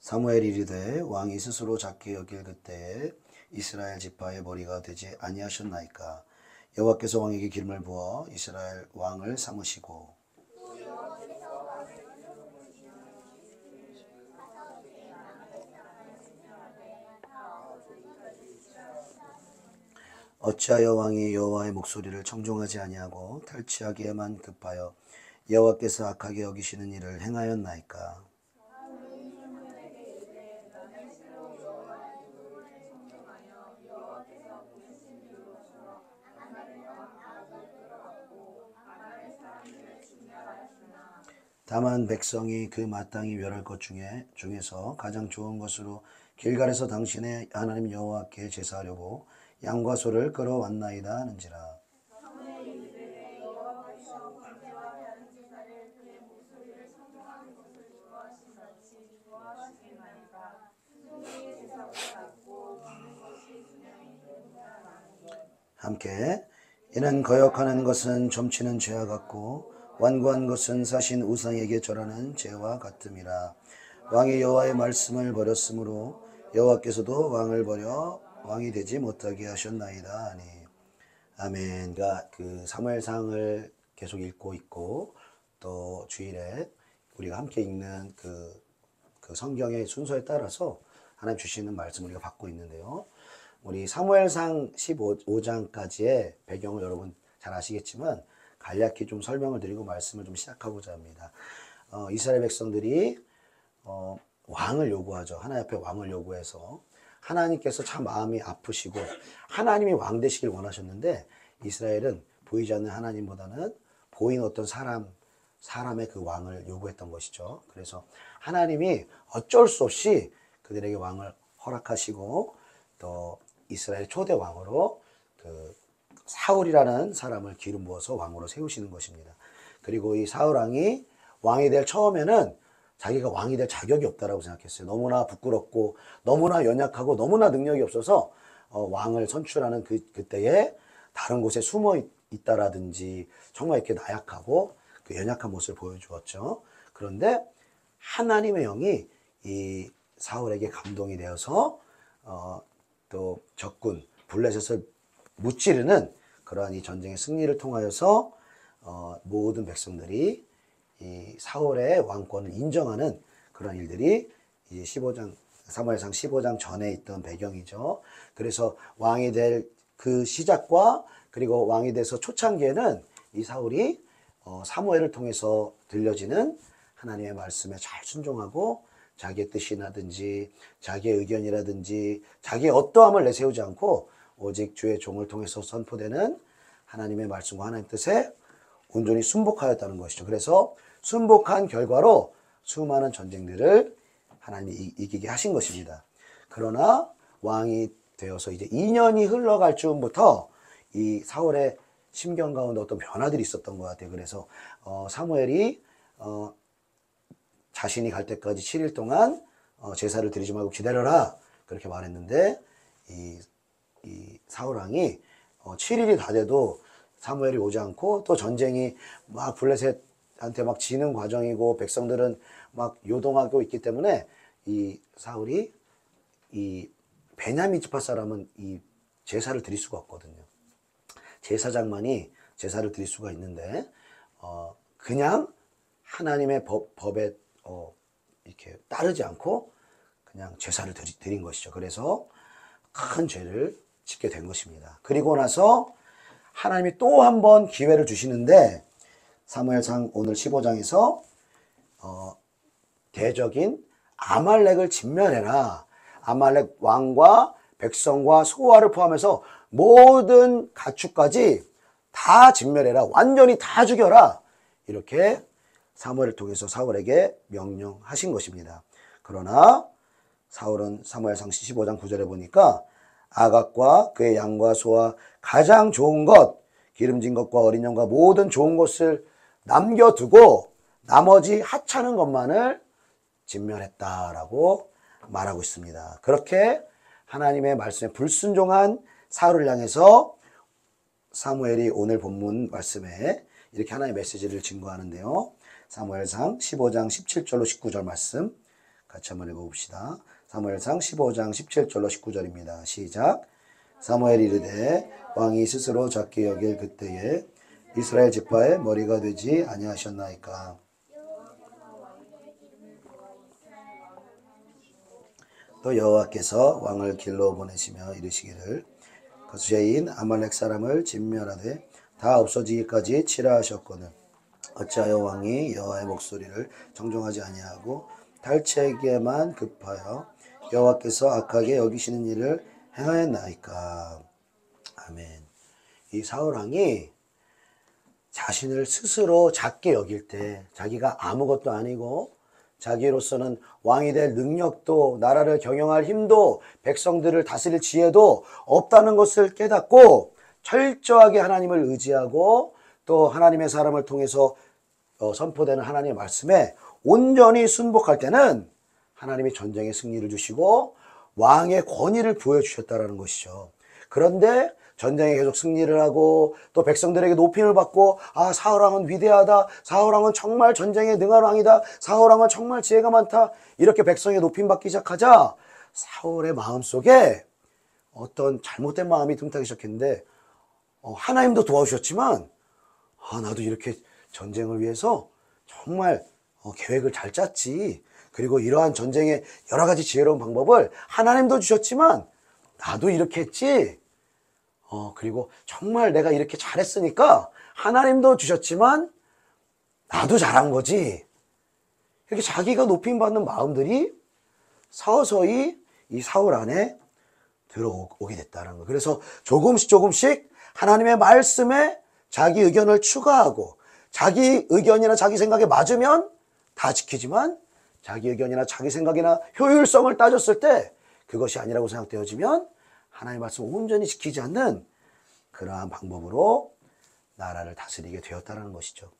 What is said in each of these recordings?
사무엘이 이르되 왕이 스스로 작게 여길 그때에 이스라엘 지파의 머리가 되지 아니하셨나이까. 여호와께서 왕에게 기름을 부어 이스라엘 왕을 삼으시고 어찌하여 왕이 여호와의 목소리를 청종하지 아니하고 탈취하기에만 급하여 여호와께서 악하게 여기시는 일을 행하였나이까. 다만 백성이 그 마땅히 멸할 것 중에서 가장 좋은 것으로 길갈에서 당신의 하나님 여호와께 제사하려고 양과 소를 끌어왔나이다 하는지라. 함께 이는 거역하는 것은 점치는 죄와 같고 완고한 것은 사신 우상에게 절하는 죄와 같음이라. 왕이 여호와의 말씀을 버렸으므로 여호와께서도 왕을 버려 왕이 되지 못하게 하셨나이다 하니. 아멘. 그러니까 그 사무엘상을 계속 읽고 있고 또 주일에 우리가 함께 읽는 그 성경의 순서에 따라서 하나님 주시는 말씀 우리가 받고 있는데요. 우리 사무엘상 15장까지의 배경을 여러분 잘 아시겠지만 간략히 좀 설명을 드리고 말씀을 좀 시작하고자 합니다. 이스라엘 백성들이 왕을 요구하죠. 하나님 앞에 왕을 요구해서 하나님께서 참 마음이 아프시고 하나님이 왕 되시길 원하셨는데 이스라엘은 보이지 않는 하나님보다는 보이는 어떤 사람의 그 왕을 요구했던 것이죠. 그래서 하나님이 어쩔 수 없이 그들에게 왕을 허락하시고 또 이스라엘 초대 왕으로 그 사울이라는 사람을 기름 부어서 왕으로 세우시는 것입니다. 그리고 이 사울 왕이 왕이 될 처음에는 자기가 왕이 될 자격이 없다라고 생각했어요. 너무나 부끄럽고 너무나 연약하고 너무나 능력이 없어서 왕을 선출하는 그때에 다른 곳에 숨어 있다라든지 정말 이렇게 나약하고 그 연약한 모습을 보여주었죠. 그런데 하나님의 영이 이 사울에게 감동이 되어서 또 적군 블레셋을 무찌르는 그러한 이 전쟁의 승리를 통하여서 모든 백성들이 이 사울의 왕권을 인정하는 그런 일들이 이 사무엘상 15장 전에 있던 배경이죠. 그래서 왕이 될 그 시작과 그리고 왕이 돼서 초창기에는 이 사울이 사무엘을 통해서 들려지는 하나님의 말씀에 잘 순종하고 자기의 뜻이라든지 자기의 의견이라든지 자기의 어떠함을 내세우지 않고 오직 주의 종을 통해서 선포되는 하나님의 말씀과 하나님의 뜻에 온전히 순복하였다는 것이죠. 그래서 순복한 결과로 수많은 전쟁들을 하나님이 이기게 하신 것입니다. 그러나 왕이 되어서 이제 2년이 흘러갈 즈음부터 이 사울의 심경 가운데 어떤 변화들이 있었던 것 같아요. 그래서 사무엘이 자신이 갈 때까지 7일 동안 제사를 드리지 말고 기다려라 그렇게 말했는데 이 사울 왕이 7일이 다 돼도 사무엘이 오지 않고 또 전쟁이 막 블레셋한테 막 지는 과정이고 백성들은 막 요동하고 있기 때문에 이 사울이 이 베냐민 지파 사람은 이 제사를 드릴 수가 없거든요. 제사장만이 제사를 드릴 수가 있는데 그냥 하나님의 법에 이렇게 따르지 않고 그냥 제사를 드린 것이죠. 그래서 큰 죄를 짓게 된 것입니다. 그리고 나서 하나님이 또 한 번 기회를 주시는데 사무엘상 오늘 15장에서 대적인 아말렉을 진멸해라. 아말렉 왕과 백성과 소아를 포함해서 모든 가축까지 다 진멸해라. 완전히 다 죽여라. 이렇게 사무엘을 통해서 사울에게 명령하신 것입니다. 그러나 사울은 사무엘상 15장 9절에 보니까 아각과 그의 양과 소와 가장 좋은 것, 기름진 것과 어린 양과 모든 좋은 것을 남겨두고 나머지 하찮은 것만을 진멸했다라고 말하고 있습니다. 그렇게 하나님의 말씀에 불순종한 사울을 향해서 사무엘이 오늘 본문 말씀에 이렇게 하나님의 메시지를 증거하는데요. 사무엘상 15장 17절로 19절 말씀 같이 한번 읽어봅시다. 사무엘상 15장 17절로 19절입니다. 시작. 사무엘이 이르되 왕이 스스로 작게 여길 그때에 이스라엘 지파의 머리가 되지 아니하셨나이까. 또 여호와께서 왕을 길로 보내시며 이르시기를 그 죄인 아말렉 사람을 진멸하되 다 없어지기까지 치라 하셨거늘 어찌하여 왕이 여호와의 목소리를 정종하지 아니하고 탈책에만 급하여 여호와께서 악하게 여기시는 일을 행하였나이까. 아멘. 이 사울왕이 자신을 스스로 작게 여길 때 자기가 아무것도 아니고 자기로서는 왕이 될 능력도 나라를 경영할 힘도 백성들을 다스릴 지혜도 없다는 것을 깨닫고 철저하게 하나님을 의지하고 또 하나님의 사람을 통해서 선포되는 하나님의 말씀에 온전히 순복할 때는 하나님이 전쟁의 승리를 주시고 왕의 권위를 보여주셨다는 것이죠. 그런데 전쟁에 계속 승리를 하고 또 백성들에게 높임을 받고 아 사울왕은 위대하다, 사울왕은 정말 전쟁에 능한 왕이다, 사울왕은 정말 지혜가 많다, 이렇게 백성이 높임받기 시작하자 사울의 마음속에 어떤 잘못된 마음이 틈타기 시작했는데 하나님도 도와주셨지만 나도 이렇게 전쟁을 위해서 정말 계획을 잘 짰지, 그리고 이러한 전쟁의 여러 가지 지혜로운 방법을 하나님도 주셨지만 나도 이렇게 했지, 그리고 정말 내가 이렇게 잘했으니까 하나님도 주셨지만 나도 잘한 거지, 이렇게 자기가 높임받는 마음들이 서서히 이 사울 안에 들어오게 됐다는 거예요. 그래서 조금씩 하나님의 말씀에 자기 의견을 추가하고 자기 의견이나 자기 생각에 맞으면 다 지키지만 자기 의견이나 자기 생각이나 효율성을 따졌을 때 그것이 아니라고 생각되어지면 하나님의 말씀을 온전히 지키지 않는 그러한 방법으로 나라를 다스리게 되었다는 것이죠.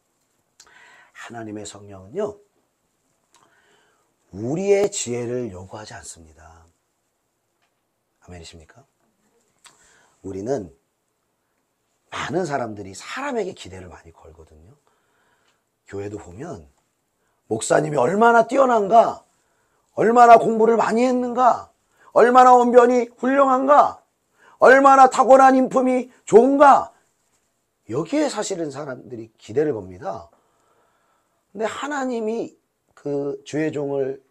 하나님의 성령은요, 우리의 지혜를 요구하지 않습니다. 아멘이십니까? 우리는 많은 사람들이 사람에게 기대를 많이 걸거든요. 교회도 보면 목사님이 얼마나 뛰어난가, 얼마나 공부를 많이 했는가, 얼마나 언변이 훌륭한가, 얼마나 타고난 인품이 좋은가, 여기에 사실은 사람들이 기대를 겁니다. 근데 하나님이 그 주의 종을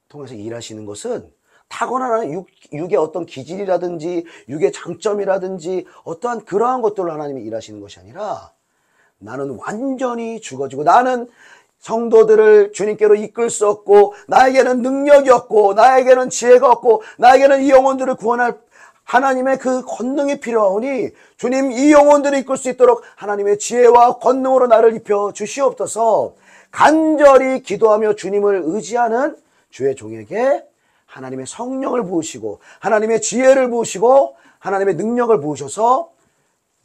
통해서 일하시는 것은 타고난 육의 어떤 기질이라든지 육의 장점이라든지 어떠한 그러한 것들로 하나님이 일하시는 것이 아니라 나는 완전히 죽어지고 나는 성도들을 주님께로 이끌 수 없고 나에게는 능력이 없고 나에게는 지혜가 없고 나에게는 이 영혼들을 구원할 하나님의 그 권능이 필요하오니 주님 이 영혼들을 이끌 수 있도록 하나님의 지혜와 권능으로 나를 입혀 주시옵소서 간절히 기도하며 주님을 의지하는 주의 종에게 하나님의 성령을 부으시고 하나님의 지혜를 부으시고 하나님의 능력을 부으셔서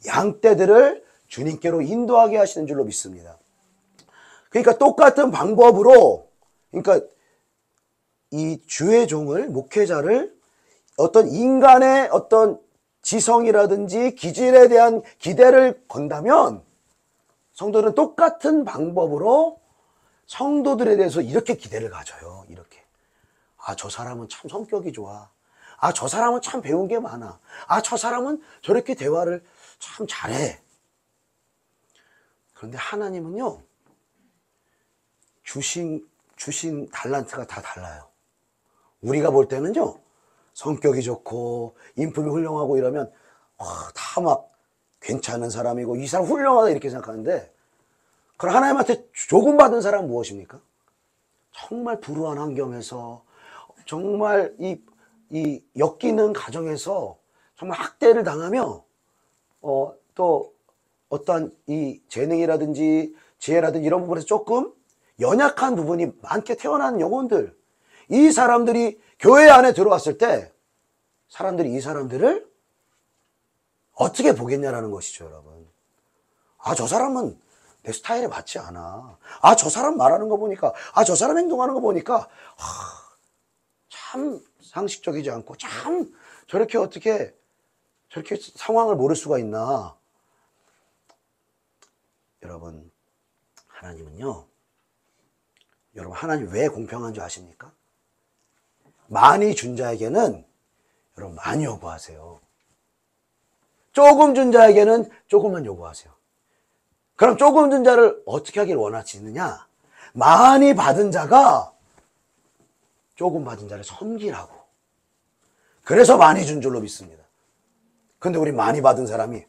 양떼들을 주님께로 인도하게 하시는 줄로 믿습니다. 그러니까 똑같은 방법으로, 그러니까 이 주의 종을, 목회자를 어떤 인간의 어떤 지성이라든지 기질에 대한 기대를 건다면 성도들은 똑같은 방법으로 성도들에 대해서 이렇게 기대를 가져요. 이렇게. 저 사람은 참 성격이 좋아. 저 사람은 참 배운 게 많아. 저 사람은 저렇게 대화를 참 잘해. 그런데 하나님은요, 주신 달란트가 다 달라요. 우리가 볼 때는요, 성격이 좋고 인품이 훌륭하고 이러면 다 막 괜찮은 사람이고 이 사람 훌륭하다 이렇게 생각하는데, 그럼 하나님한테 조금 받은 사람은 무엇입니까? 정말 불우한 환경에서 정말 이 엮이는 가정에서 정말 학대를 당하며 또 어떠한 이 재능이라든지 지혜라든지 이런 부분에서 조금 연약한 부분이 많게 태어난 영혼들, 이 사람들이 교회 안에 들어왔을 때 사람들이 이 사람들을 어떻게 보겠냐라는 것이죠, 여러분. 저 사람은 내 스타일에 맞지 않아. 저 사람 말하는 거 보니까, 저 사람 행동하는 거 보니까 참 상식적이지 않고 참 저렇게 어떻게 저렇게 상황을 모를 수가 있나. 여러분, 하나님은요, 여러분 하나님 왜 공평한 줄 아십니까? 많이 준 자에게는 여러분 많이 요구하세요. 조금 준 자에게는 조금만 요구하세요. 그럼 조금 준 자를 어떻게 하길 원하시느냐? 많이 받은 자가 조금 받은 자를 섬기라고. 그래서 많이 준 줄로 믿습니다. 근데 우리 많이 받은 사람이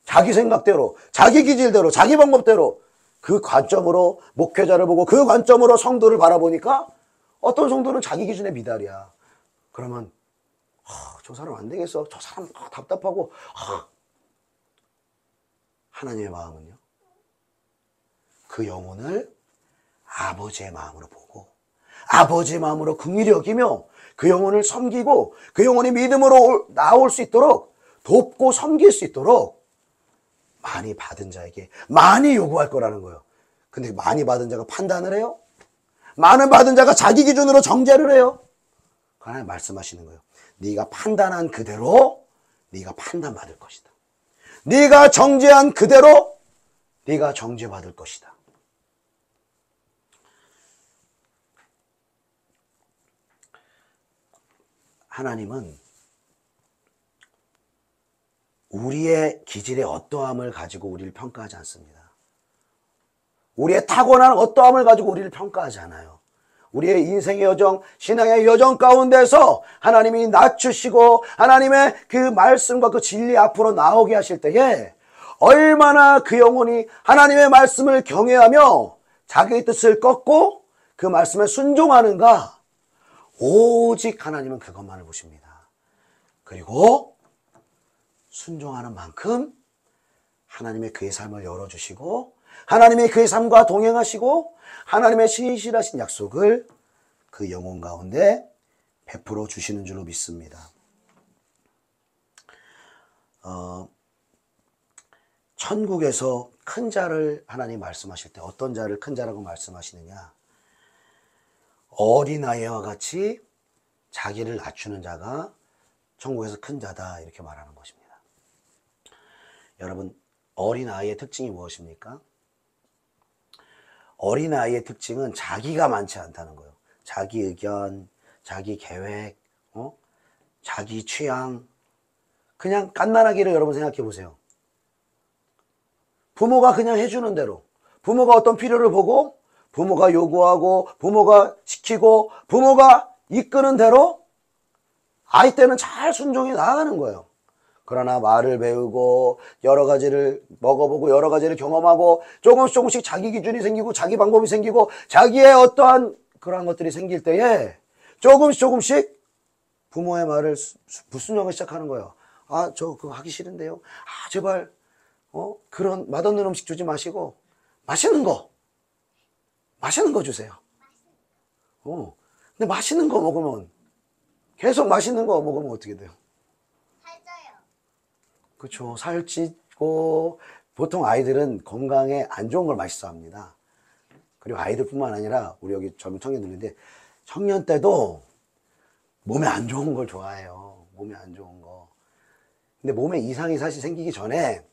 자기 생각대로, 자기 기질대로, 자기 방법대로 그 관점으로 목회자를 보고 그 관점으로 성도를 바라보니까 어떤 성도는 자기 기준에 미달이야. 그러면 저 사람 안 되겠어. 저 사람 답답하고. 하나님의 마음은요, 그 영혼을 아버지의 마음으로 보고 아버지의 마음으로 긍휼히 여기며 그 영혼을 섬기고 그 영혼이 믿음으로 나올 수 있도록 돕고 섬길 수 있도록 많이 받은 자에게 많이 요구할 거라는 거예요. 근데 많이 받은 자가 판단을 해요? 많은 받은 자가 자기 기준으로 정죄를 해요? 하나님 말씀하시는 거예요. 네가 판단한 그대로 네가 판단받을 것이다. 네가 정죄한 그대로 네가 정죄받을 것이다. 하나님은 우리의 기질의 어떠함을 가지고 우리를 평가하지 않습니다. 우리의 타고난 어떠함을 가지고 우리를 평가하지 않아요. 우리의 인생의 여정, 신앙의 여정 가운데서 하나님이 낮추시고 하나님의 그 말씀과 그 진리 앞으로 나오게 하실 때에 얼마나 그 영혼이 하나님의 말씀을 경외하며 자기의 뜻을 꺾고 그 말씀에 순종하는가, 오직 하나님은 그것만을 보십니다. 그리고 순종하는 만큼 하나님의 그의 삶을 열어주시고 하나님의 그의 삶과 동행하시고 하나님의 신실하신 약속을 그 영혼 가운데 베풀어 주시는 줄로 믿습니다. 천국에서 큰 자를 하나님 말씀하실 때 어떤 자를 큰 자라고 말씀하시느냐? 어린아이와 같이 자기를 낮추는 자가 천국에서 큰 자다, 이렇게 말하는 것입니다. 여러분, 어린아이의 특징이 무엇입니까? 어린아이의 특징은 자기가 많지 않다는 거예요. 자기 의견, 자기 계획, 자기 취향, 그냥 갓난아기를 여러분 생각해 보세요. 부모가 그냥 해주는 대로, 부모가 어떤 필요를 보고 부모가 요구하고 부모가 시키고 부모가 이끄는 대로 아이 때는 잘 순종해 나가는 거예요. 그러나 말을 배우고 여러 가지를 먹어보고 여러 가지를 경험하고 조금씩 자기 기준이 생기고 자기 방법이 생기고 자기의 어떠한 그러한 것들이 생길 때에 조금씩 부모의 말을 불순종하기 시작하는 거예요. 저 그거 하기 싫은데요. 제발 그런 맛없는 음식 주지 마시고 맛있는 거 주세요. 근데 맛있는 거 먹으면, 계속 맛있는 거 먹으면 어떻게 돼요? 살쪄요. 그렇죠. 살찌고, 보통 아이들은 건강에 안 좋은 걸 맛있어 합니다. 그리고 아이들뿐만 아니라 우리 여기 젊은 청년들인데, 청년 때도 몸에 안 좋은 걸 좋아해요. 몸에 안 좋은 거. 근데 몸에 이상이 사실 생기기 전에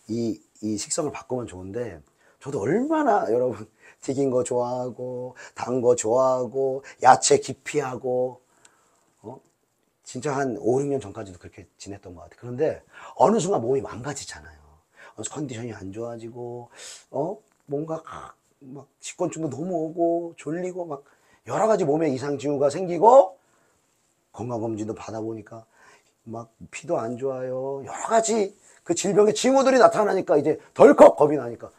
이 식성을 바꾸면 좋은데, 저도 얼마나 여러분 튀긴 거 좋아하고 단 거 좋아하고 야채 기피하고 진짜 한 5, 6년 전까지도 그렇게 지냈던 것 같아요. 그런데 어느 순간 몸이 망가지잖아요. 컨디션이 안 좋아지고 뭔가 막 식곤증도 너무 오고 졸리고 막 여러 가지 몸에 이상 징후가 생기고 건강검진도 받아보니까 막 피도 안 좋아요. 여러 가지 그 질병의 징후들이 나타나니까 이제 덜컥 겁이 나니까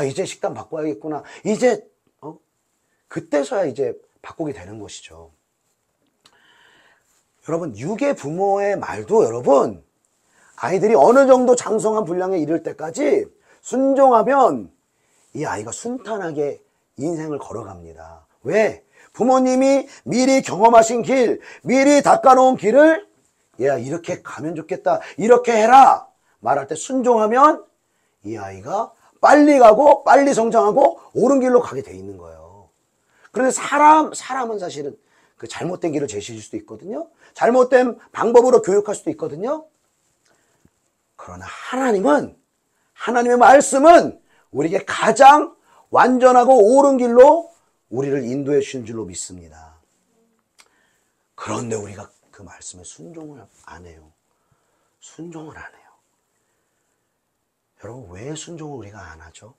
이제 식단 바꿔야겠구나. 이제 그때서야 이제 바꾸게 되는 것이죠. 여러분, 육의 부모의 말도 여러분, 아이들이 어느 정도 장성한 분량에 이를 때까지 순종하면 이 아이가 순탄하게 인생을 걸어갑니다. 왜? 부모님이 미리 경험하신 길, 미리 닦아놓은 길을 얘야 이렇게 가면 좋겠다, 이렇게 해라 말할 때 순종하면 이 아이가 빨리 가고 빨리 성장하고 옳은 길로 가게 돼 있는 거예요. 그런데 사람은 사실은 그 잘못된 길을 제시해 줄 수도 있거든요. 잘못된 방법으로 교육할 수도 있거든요. 그러나 하나님의 말씀은 우리에게 가장 완전하고 옳은 길로 우리를 인도해 주신 줄로 믿습니다. 그런데 우리가 그 말씀에 순종을 안 해요. 순종을 안 해요. 여러분, 왜 순종을 우리가 안 하죠?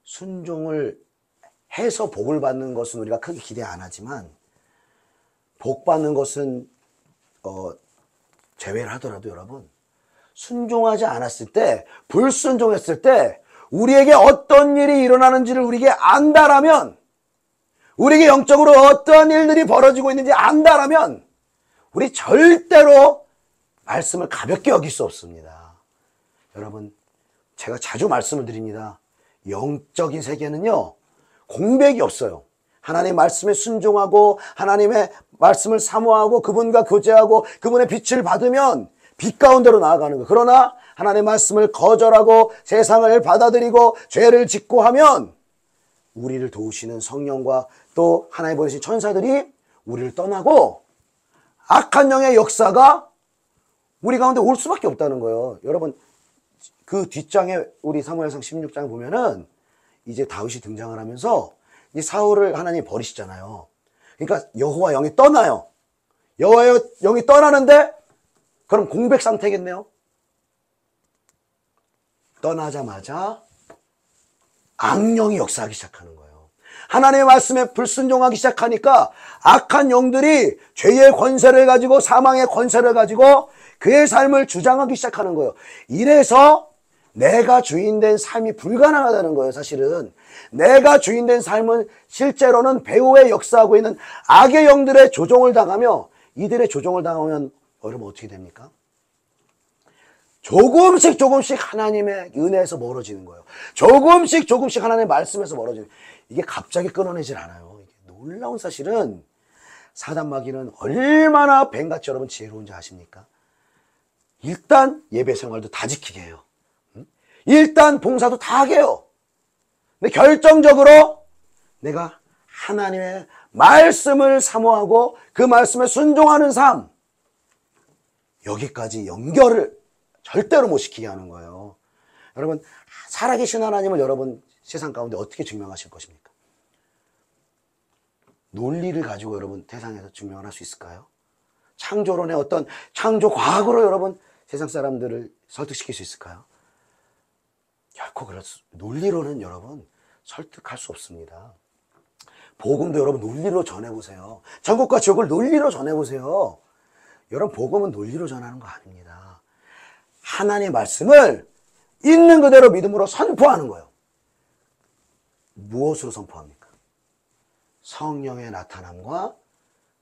순종을 해서 복을 받는 것은 우리가 크게 기대 안 하지만, 복 받는 것은 제외를 하더라도 여러분, 순종하지 않았을 때, 불순종했을 때 우리에게 어떤 일이 일어나는지를 우리에게 안다라면, 우리에게 영적으로 어떠한 일들이 벌어지고 있는지 안다라면 우리 절대로 말씀을 가볍게 여길 수 없습니다. 여러분, 제가 자주 말씀을 드립니다. 영적인 세계는요, 공백이 없어요. 하나님의 말씀에 순종하고 하나님의 말씀을 사모하고 그분과 교제하고 그분의 빛을 받으면 빛 가운데로 나아가는 거예요. 그러나 하나님의 말씀을 거절하고 세상을 받아들이고 죄를 짓고 하면 우리를 도우시는 성령과 또 하나님 보내신 천사들이 우리를 떠나고 악한 영의 역사가 우리 가운데 올 수밖에 없다는 거예요. 여러분, 그 뒷장에 우리 사무엘상 16장 보면은 이제 다윗이 등장을 하면서 이 사울을 하나님이 버리시잖아요. 그러니까 여호와 영이 떠나요. 여호와 영이 떠나는데 그럼 공백 상태겠네요. 떠나자마자 악령이 역사하기 시작하는 거예요. 하나님의 말씀에 불순종하기 시작하니까 악한 영들이 죄의 권세를 가지고 사망의 권세를 가지고 그의 삶을 주장하기 시작하는 거예요. 이래서 내가 주인된 삶이 불가능하다는 거예요. 사실은 내가 주인된 삶은 실제로는 배후에 역사하고 있는 악의 영들의 조종을 당하며, 이들의 조종을 당하면 여러분 어떻게 됩니까? 조금씩 하나님의 은혜에서 멀어지는 거예요. 조금씩 하나님의 말씀에서 멀어지는 거예요. 이게 갑자기 끊어내질 않아요. 이게 놀라운 사실은 사단 마귀는 얼마나 뱀같이 여러분 지혜로운지 아십니까? 일단 예배 생활도 다 지키게 해요. 일단 봉사도 다 하게 해요. 근데 결정적으로 내가 하나님의 말씀을 사모하고 그 말씀에 순종하는 삶, 여기까지 연결을 절대로 못 시키게 하는 거예요. 여러분, 살아계신 하나님을 여러분 세상 가운데 어떻게 증명하실 것입니까? 논리를 가지고 여러분 세상에서 증명을 할 수 있을까요? 창조론의 어떤 창조 과학으로 여러분 세상 사람들을 설득시킬 수 있을까요? 결코 논리로는 여러분 설득할 수 없습니다. 복음도 여러분 논리로 전해보세요. 천국과 지옥을 논리로 전해보세요. 여러분, 복음은 논리로 전하는 거 아닙니다. 하나님의 말씀을 있는 그대로 믿음으로 선포하는 거예요. 무엇으로 선포합니까? 성령의 나타남과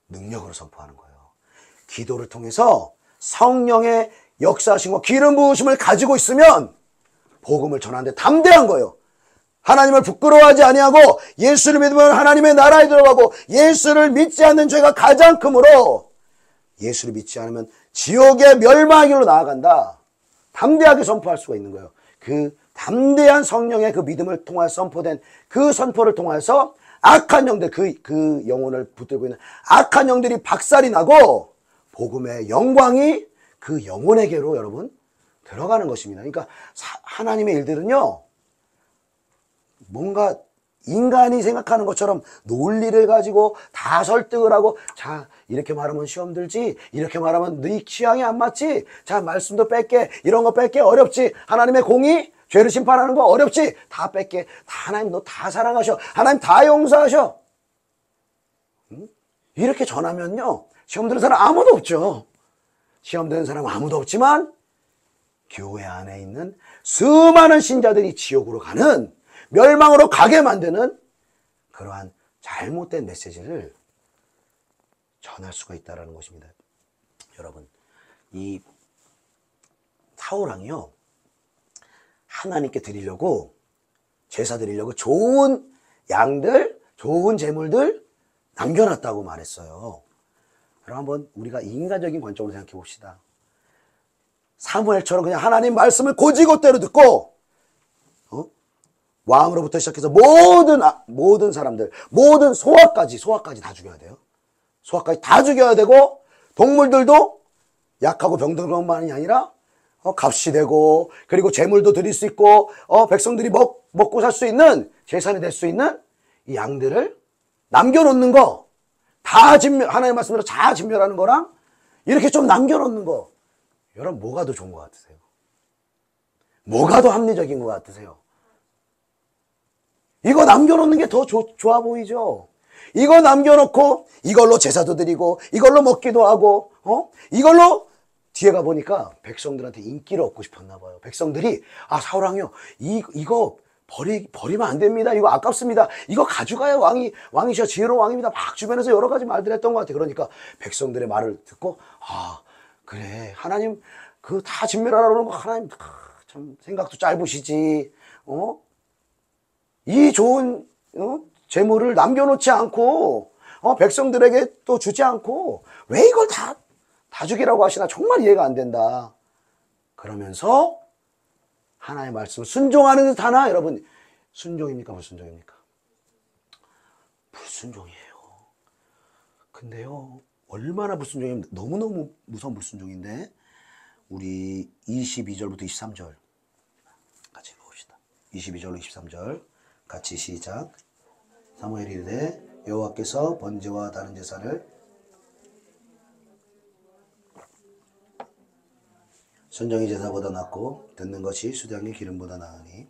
능력으로 선포하는 거예요. 기도를 통해서 성령의 역사하심과 기름 부으심을 가지고 있으면 복음을 전하는데 담대한 거예요. 하나님을 부끄러워하지 아니하고 예수를 믿으면 하나님의 나라에 들어가고, 예수를 믿지 않는 죄가 가장 크므로 예수를 믿지 않으면 지옥의 멸망의 길로 나아간다. 담대하게 선포할 수가 있는 거예요. 그 담대한 성령의 그 믿음을 통하여 선포된 그 선포를 통해서 악한 영들, 그 영혼을 붙들고 있는 악한 영들이 박살이 나고 복음의 영광이 그 영혼에게로 여러분 들어가는 것입니다. 그러니까 하나님의 일들은요, 뭔가 인간이 생각하는 것처럼 논리를 가지고 다 설득을 하고, 자, 이렇게 말하면 시험 들지, 이렇게 말하면 네 취향이 안 맞지, 자, 말씀도 뺄게, 이런 거 뺄게, 어렵지, 하나님의 공의, 죄를 심판하는 거 어렵지, 다 뺄게, 다 하나님 너 다 사랑하셔, 하나님 다 용서하셔. 이렇게 전하면요, 시험 드는 사람 아무도 없죠. 시험 드는 사람 아무도 없지만 교회 안에 있는 수많은 신자들이 지옥으로 가는, 멸망으로 가게 만드는 그러한 잘못된 메시지를 전할 수가 있다는 것입니다. 여러분, 이 사울왕이요, 하나님께 드리려고, 제사 드리려고 좋은 양들, 좋은 재물들 남겨놨다고 말했어요. 그럼 한번 우리가 인간적인 관점으로 생각해 봅시다. 사무엘처럼 그냥 하나님 말씀을 고지고대로 듣고, 왕으로부터 시작해서 모든 사람들, 모든 소아까지 다 죽여야 돼요. 소아까지 다 죽여야 되고, 동물들도 약하고 병든 것만이 아니라 값이 되고, 그리고 재물도 드릴 수 있고, 백성들이 먹고 살 수 있는, 재산이 될 수 있는 이 양들을 남겨놓는 거, 다 하나님의 말씀대로 다 진멸하는 거랑 이렇게 좀 남겨놓는 거, 여러분 뭐가 더 좋은 것 같으세요? 뭐가 더 합리적인 것 같으세요? 이거 남겨놓는 게 더 좋아 보이죠? 이거 남겨놓고 이걸로 제사도 드리고 이걸로 먹기도 하고 이걸로 뒤에 가보니까 백성들한테 인기를 얻고 싶었나 봐요. 백성들이 사울왕이요, 이거 버리면 안 됩니다. 이거 아깝습니다. 이거 가져가야 왕이셔 지혜로운 왕입니다. 막 주변에서 여러 가지 말들 했던 것 같아요. 그러니까 백성들의 말을 듣고 그래, 하나님 그 다 진멸하라는 거, 하나님 참 생각도 짧으시지. 이 좋은 재물을 남겨놓지 않고 백성들에게 또 주지 않고 왜 이걸 다 주기라고 하시나 정말 이해가 안 된다. 그러면서 하나님의 말씀을 순종하는 듯 하나, 여러분 순종입니까 불순종입니까? 불순종이에요. 근데요, 얼마나 불순종이면 너무너무 무서운 불순종인데, 우리 22절부터 23절 같이 읽어봅시다. 22절로 23절 같이 시작. 사무엘이 이르되 여호와께서 번제와 다른 제사를 순종이 제사보다 낫고 듣는 것이 수량의 기름보다 나으니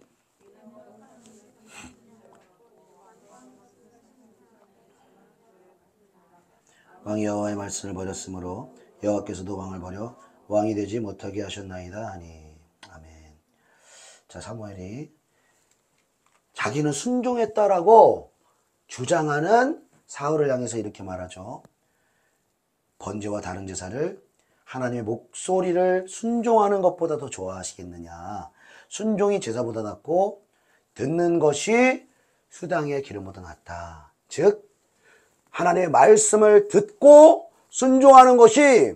왕이 여호와의 말씀을 버렸으므로 여호와께서도 왕을 버려 왕이 되지 못하게 하셨나이다 하니. 아멘. 자, 사무엘이 자기는 순종했다라고 주장하는 사울을 향해서 이렇게 말하죠. 번제와 다른 제사를 하나님의 목소리를 순종하는 것보다 더 좋아하시겠느냐. 순종이 제사보다 낫고 듣는 것이 수당의 기름보다 낫다. 즉 하나님의 말씀을 듣고 순종하는 것이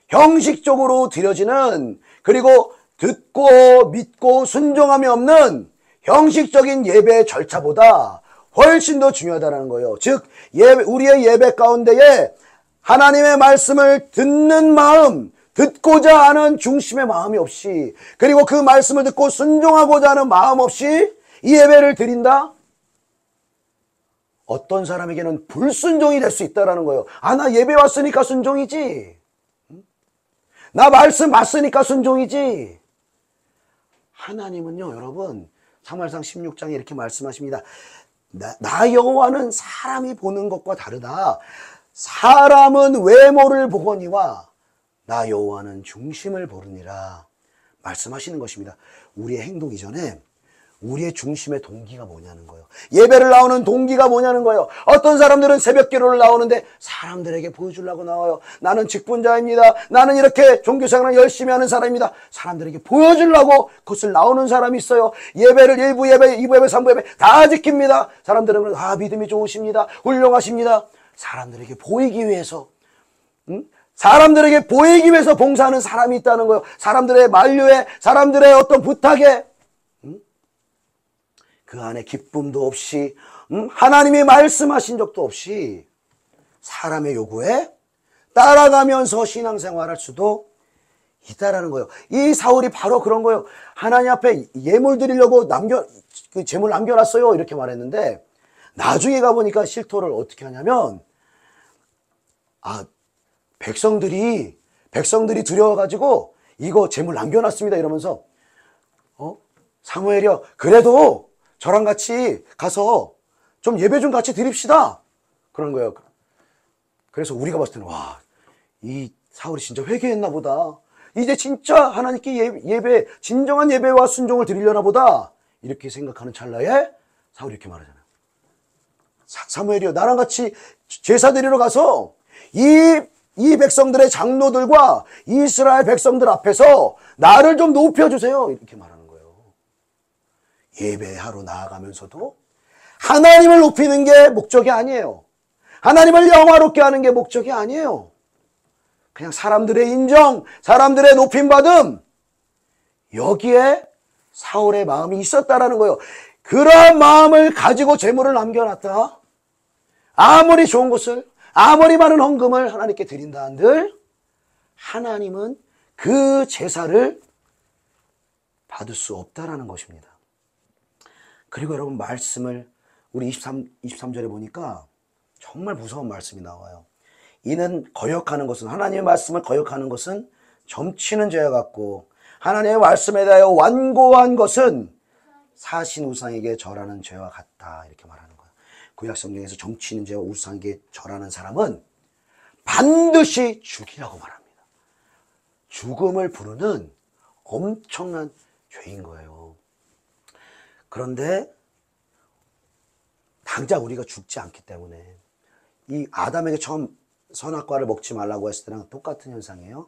형식적으로 드려지는, 그리고 듣고 믿고 순종함이 없는 형식적인 예배 절차보다 훨씬 더 중요하다는 거예요. 즉 우리의 예배 가운데에 하나님의 말씀을 듣는 마음, 듣고자 하는 중심의 마음이 없이, 그리고 그 말씀을 듣고 순종하고자 하는 마음 없이 이 예배를 드린다? 어떤 사람에게는 불순종이 될 수 있다는 거예요. 나 예배 왔으니까 순종이지. 나 말씀 봤으니까 순종이지. 하나님은요, 여러분, 사무엘상 16장에 이렇게 말씀하십니다. 나 여호와는 사람이 보는 것과 다르다. 사람은 외모를 보거니와 나 여호와는 중심을 보느니라 말씀하시는 것입니다. 우리의 행동 이전에 우리의 중심의 동기가 뭐냐는 거예요. 예배를 나오는 동기가 뭐냐는 거예요. 어떤 사람들은 새벽 기도를 나오는데 사람들에게 보여주려고 나와요. 나는 직분자입니다. 나는 이렇게 종교생활을 열심히 하는 사람입니다. 사람들에게 보여주려고 그것을 나오는 사람이 있어요. 예배를 1부 예배, 2부 예배, 3부 예배 다 지킵니다. 사람들은 믿음이 좋으십니다. 훌륭하십니다. 사람들에게 보이기 위해서, 사람들에게 보이기 위해서 봉사하는 사람이 있다는 거예요. 사람들의 만류에, 사람들의 어떤 부탁에 그 안에 기쁨도 없이, 하나님이 말씀하신 적도 없이 사람의 요구에 따라가면서 신앙생활할 수도 있다라는 거예요. 이 사울이 바로 그런 거예요. 하나님 앞에 예물 드리려고 그 제물 남겨놨어요. 이렇게 말했는데 나중에 가보니까 실토를 어떻게 하냐면, 백성들이 두려워가지고 이거 제물 남겨놨습니다. 이러면서 사무엘이요, 그래도 저랑 같이 가서 좀 예배 좀 같이 드립시다. 그런 거예요. 그래서 우리가 봤을 때는 이 사울이 진짜 회개했나 보다. 이제 진짜 하나님께 예배, 진정한 예배와 순종을 드리려나 보다. 이렇게 생각하는 찰나에 사울이 이렇게 말하잖아요. 사무엘이요, 나랑 같이 제사 드리러 가서 이 백성들의 장로들과 이스라엘 백성들 앞에서 나를 좀 높여주세요. 이렇게 말하는 거예요. 예배하러 나아가면서도 하나님을 높이는 게 목적이 아니에요. 하나님을 영화롭게 하는 게 목적이 아니에요. 그냥 사람들의 인정, 사람들의 높임받음, 여기에 사울의 마음이 있었다라는 거예요. 그런 마음을 가지고 제물을 남겨놨다. 아무리 좋은 것을, 아무리 많은 헌금을 하나님께 드린다 한들 하나님은 그 제사를 받을 수 없다라는 것입니다. 그리고 여러분 말씀을 우리 23절에 보니까 정말 무서운 말씀이 나와요. 이는 거역하는 것은, 하나님의 말씀을 거역하는 것은 점치는 죄와 같고 하나님의 말씀에 대하여 완고한 것은 사신 우상에게 절하는 죄와 같다, 이렇게 말하는 거예요. 구약 성경에서 점치는 죄와 우상에게 절하는 사람은 반드시 죽이라고 말합니다. 죽음을 부르는 엄청난 죄인 거예요. 그런데 당장 우리가 죽지 않기 때문에, 이 아담에게 처음 선악과를 먹지 말라고 했을 때랑 똑같은 현상이에요.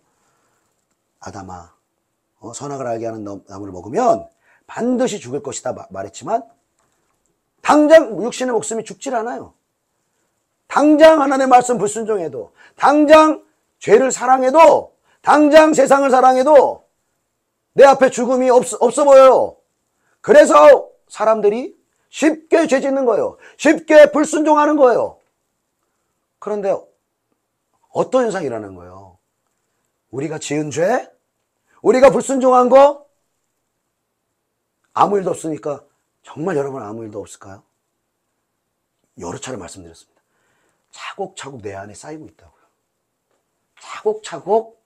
아담아, 선악을 알게 하는 나무를 먹으면 반드시 죽을 것이다 말했지만 당장 육신의 목숨이 죽질 않아요. 당장 하나님의 말씀 불순종해도, 당장 죄를 사랑해도, 당장 세상을 사랑해도 내 앞에 죽음이 없어 보여요. 그래서 사람들이 쉽게 죄 짓는 거예요. 쉽게 불순종하는 거예요. 그런데 어떤 현상이 일어나는 거예요? 우리가 지은 죄, 우리가 불순종한 거 아무 일도 없으니까, 정말 여러분 아무 일도 없을까요? 여러 차례 말씀드렸습니다. 차곡차곡 내 안에 쌓이고 있다고요. 차곡차곡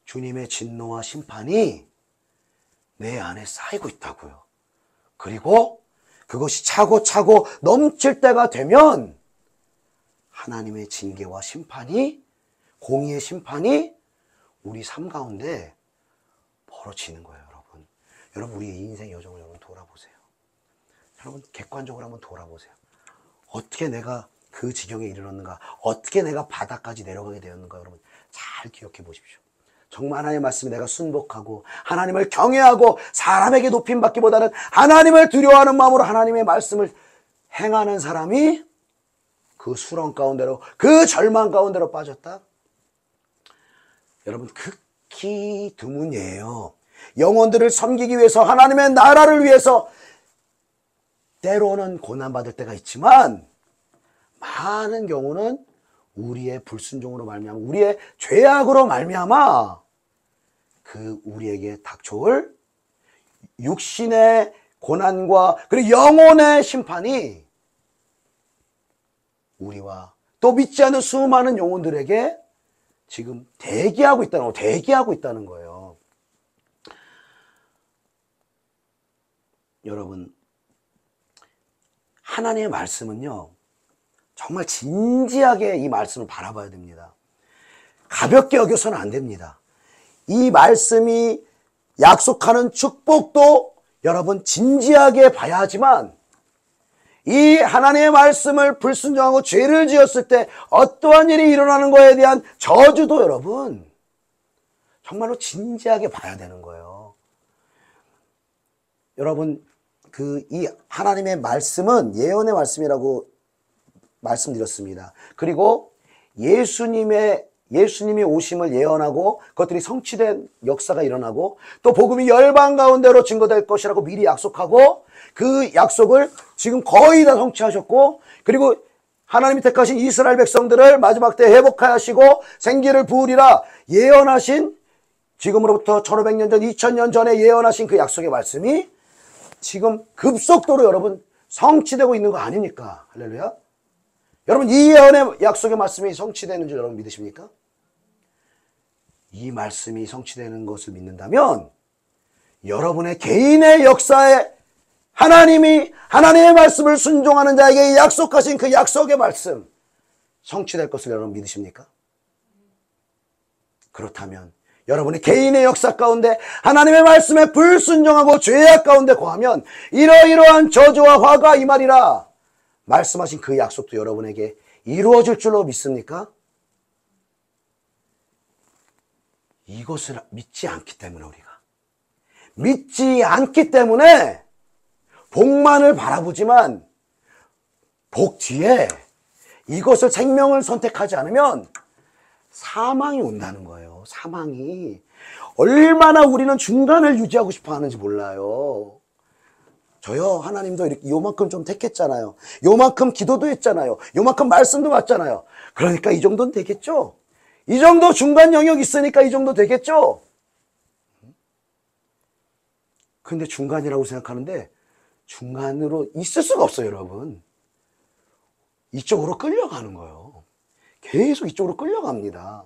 주님의 진노와 심판이 내 안에 쌓이고 있다고요. 그리고 그것이 차고차고 넘칠 때가 되면 하나님의 징계와 심판이, 공의의 심판이 우리 삶 가운데 벌어지는 거예요, 여러분. 여러분, 우리의 인생 여정을 여러분 돌아보세요. 여러분, 객관적으로 한번 돌아보세요. 어떻게 내가 그 지경에 이르렀는가? 어떻게 내가 바닥까지 내려가게 되었는가? 여러분, 잘 기억해 보십시오. 정말 하나님의 말씀에 내가 순복하고 하나님을 경외하고 사람에게 높임받기보다는 하나님을 두려워하는 마음으로 하나님의 말씀을 행하는 사람이 그 수렁 가운데로, 그 절망 가운데로 빠졌다? 여러분, 극히 드문 예예요. 영혼들을 섬기기 위해서, 하나님의 나라를 위해서 때로는 고난받을 때가 있지만 많은 경우는 우리의 불순종으로 말미암아, 우리의 죄악으로 말미암아 그 우리에게 닥쳐올 육신의 고난과 그리고 영혼의 심판이 우리와 또 믿지 않는 수많은 영혼들에게 지금 대기하고 있다는 거예요. 여러분, 하나님의 말씀은요, 정말 진지하게 이 말씀을 바라봐야 됩니다. 가볍게 여겨서는 안 됩니다. 이 말씀이 약속하는 축복도 여러분 진지하게 봐야 하지만, 이 하나님의 말씀을 불순종하고 죄를 지었을 때 어떠한 일이 일어나는 거에 대한 저주도 여러분 정말로 진지하게 봐야 되는 거예요. 여러분, 이 하나님의 말씀은 예언의 말씀이라고 말씀드렸습니다. 그리고 예수님이 오심을 예언하고 그것들이 성취된 역사가 일어나고 또 복음이 열방 가운데로 증거될 것이라고 미리 약속하고 그 약속을 지금 거의 다 성취하셨고, 그리고 하나님이 택하신 이스라엘 백성들을 마지막 때 회복하시고 생기를 부으리라 예언하신, 지금으로부터 1500년 전, 2000년 전에 예언하신 그 약속의 말씀이 지금 급속도로 여러분 성취되고 있는 거 아닙니까? 할렐루야. 여러분, 이 예언의 약속의 말씀이 성취되는 줄 여러분 믿으십니까? 이 말씀이 성취되는 것을 믿는다면 여러분의 개인의 역사에 하나님이 하나님의 말씀을 순종하는 자에게 약속하신 그 약속의 말씀 성취될 것을 여러분 믿으십니까? 그렇다면 여러분이 개인의 역사 가운데 하나님의 말씀에 불순종하고 죄악 가운데 거하면 이러이러한 저주와 화가 임하리라 말씀하신 그 약속도 여러분에게 이루어질 줄로 믿습니까? 이것을 믿지 않기 때문에, 우리가 믿지 않기 때문에 복만을 바라보지만 복 뒤에 이것을 생명을 선택하지 않으면 사망이 온다는 거예요. 사망이. 얼마나 우리는 중간을 유지하고 싶어 하는지 몰라요. 저요, 하나님도 이렇게 요만큼 좀 택했잖아요. 요만큼 기도도 했잖아요. 요만큼 말씀도 받잖아요. 그러니까 이 정도는 되겠죠? 이 정도 중간 영역 있으니까 이 정도 되겠죠? 근데 중간이라고 생각하는데 중간으로 있을 수가 없어요, 여러분. 이쪽으로 끌려가는 거예요. 계속 이쪽으로 끌려갑니다.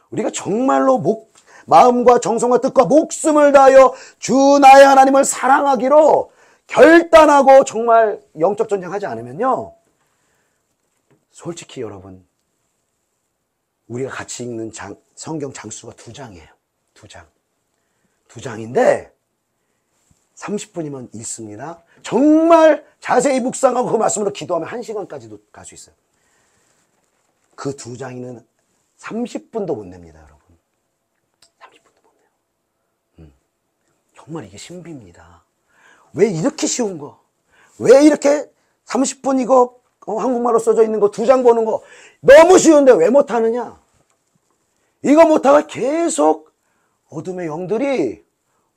우리가 정말로 마음과 정성과 뜻과 목숨을 다하여 주 나의 하나님을 사랑하기로 결단하고 정말 영적 전쟁하지 않으면요, 솔직히 여러분, 우리가 같이 읽는 성경 장수가 2장이에요. 2장. 2장인데 30분이면 읽습니다. 정말 자세히 묵상하고 그 말씀으로 기도하면 1시간까지도 갈 수 있어요. 그 2장이는 30분도 못 냅니다, 여러분. 30분도 못 내요. 정말 이게 신비입니다. 왜 이렇게 쉬운 거? 왜 이렇게 30분 이거 한국말로 써져 있는 거 2장 보는 거 너무 쉬운데 왜 못하느냐? 이거 못하고 계속 어둠의 영들이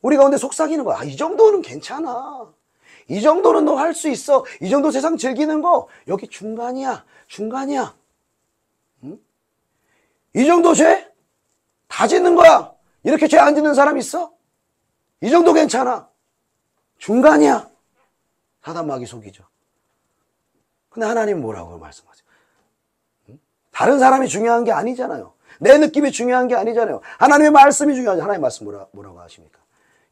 우리 가운데 속삭이는 거야. 이 정도는 괜찮아. 이 정도는 너 할 수 있어. 이 정도 세상 즐기는 거 여기 중간이야. 중간이야. 응? 이 정도 죄? 다 짓는 거야. 이렇게 죄 안 짓는 사람 있어? 이 정도 괜찮아. 중간이야. 사단 마귀 속이죠. 근데 하나님은 뭐라고 말씀하세요? 응? 다른 사람이 중요한 게 아니잖아요. 내 느낌이 중요한 게 아니잖아요. 하나님의 말씀이 중요하죠. 하나님의 말씀 뭐라고 하십니까?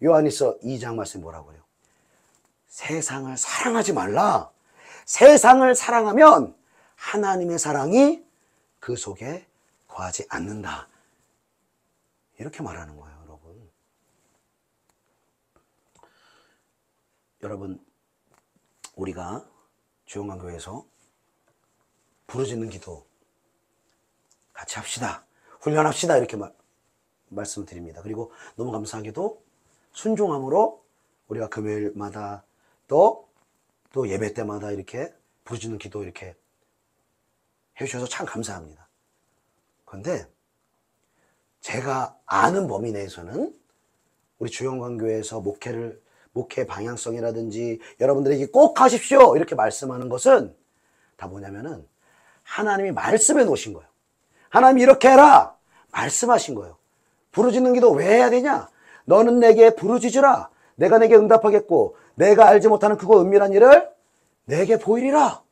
요한일서 2장 말씀 뭐라고 해요? 세상을 사랑하지 말라. 세상을 사랑하면 하나님의 사랑이 그 속에 거하지 않는다. 이렇게 말하는 거예요, 여러분. 여러분, 우리가 주영강교회에서 부르짖는 기도 같이 합시다. 훈련합시다. 이렇게 말씀드립니다. 그리고 너무 감사하게도 순종함으로 우리가 금요일마다 또 예배 때마다 이렇게 부르짖는 기도 이렇게 해주셔서 참 감사합니다. 그런데 제가 아는 범위 내에서는 우리 주영광교회에서 목회 방향성이라든지 여러분들에게 꼭 하십시오 이렇게 말씀하는 것은 다 뭐냐면은 하나님이 말씀해 놓으신 거예요. 하나님이 이렇게 해라 말씀하신 거예요. 부르짖는 기도 왜 해야 되냐? 너는 내게 부르짖으라. 내가 내게 응답하겠고 내가 알지 못하는 크고 은밀한 일을 내게 보이리라.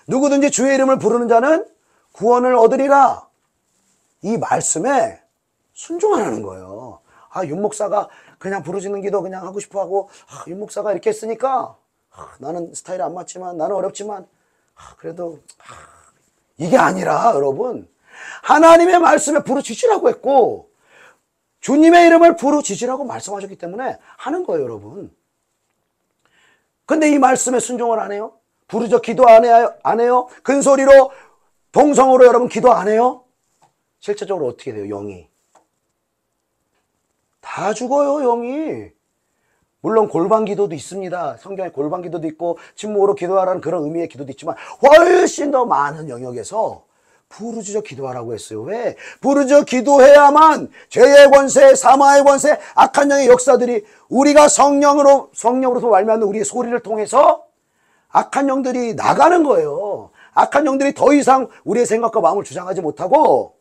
누구든지 주의 이름을 부르는 자는 구원을 얻으리라. 이 말씀에 순종하라는 거예요. 윤 목사가 그냥 부르짖는 기도 그냥 하고 싶어 하고 윤 목사가 이렇게 했으니까 나는 스타일이 안 맞지만 나는 어렵지만 그래도 이게 아니라 여러분 하나님의 말씀에 부르짖으라고 했고 주님의 이름을 부르짖으라고 말씀하셨기 때문에 하는 거예요, 여러분. 근데 이 말씀에 순종을 안 해요? 부르짖어 기도 안 해요? 큰 소리로 동성으로 여러분 기도 안 해요? 실제적으로 어떻게 돼요, 영이? 다 죽어요, 영이. 물론 골방 기도도 있습니다. 성경에 골방 기도도 있고 침묵으로 기도하라는 그런 의미의 기도도 있지만 훨씬 더 많은 영역에서 부르짖어 기도하라고 했어요. 왜? 부르짖어 기도해야만 죄의 권세, 사마의 권세, 악한 영의 역사들이 우리가 성령으로서 말미암는 우리의 소리를 통해서 악한 영들이 나가는 거예요. 악한 영들이 더 이상 우리의 생각과 마음을 주장하지 못하고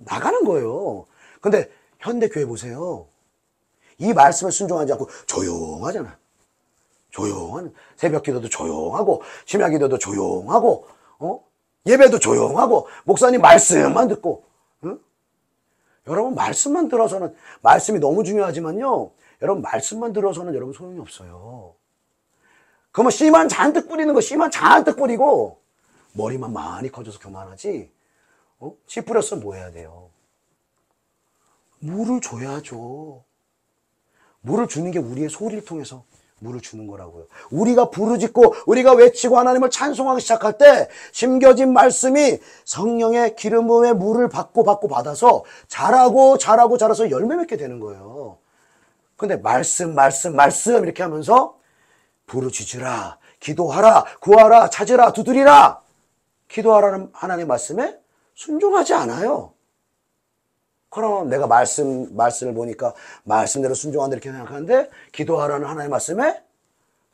나가는 거예요. 근데 현대교회 보세요. 이 말씀을 순종하지 않고 조용하잖아. 조용한 새벽 기도도 조용하고 심야 기도도 조용하고 예배도 조용하고 목사님 말씀만 듣고 여러분 말씀만 들어서는 말씀이 너무 중요하지만요. 여러분 말씀만 들어서는 여러분 소용이 없어요. 그러면 씨만 잔뜩 뿌리는 거 씨만 잔뜩 뿌리고 머리만 많이 커져서 교만하지 씨 뿌렸으면 뭐 해야 돼요? 물을 줘야죠. 물을 주는 게 우리의 소리를 통해서 물을 주는 거라고요. 우리가 부르짖고 우리가 외치고 하나님을 찬송하기 시작할 때 심겨진 말씀이 성령의 기름 부음의 물을 받고 받아서 자라서 열매 맺게 되는 거예요. 근데 말씀 이렇게 하면서 부르짖으라, 기도하라, 구하라, 찾으라, 두드리라. 기도하라는 하나님의 말씀에 순종하지 않아요. 그럼 내가 말씀을 보니까 말씀대로 순종한다 이렇게 생각하는데 기도하라는 하나님의 말씀에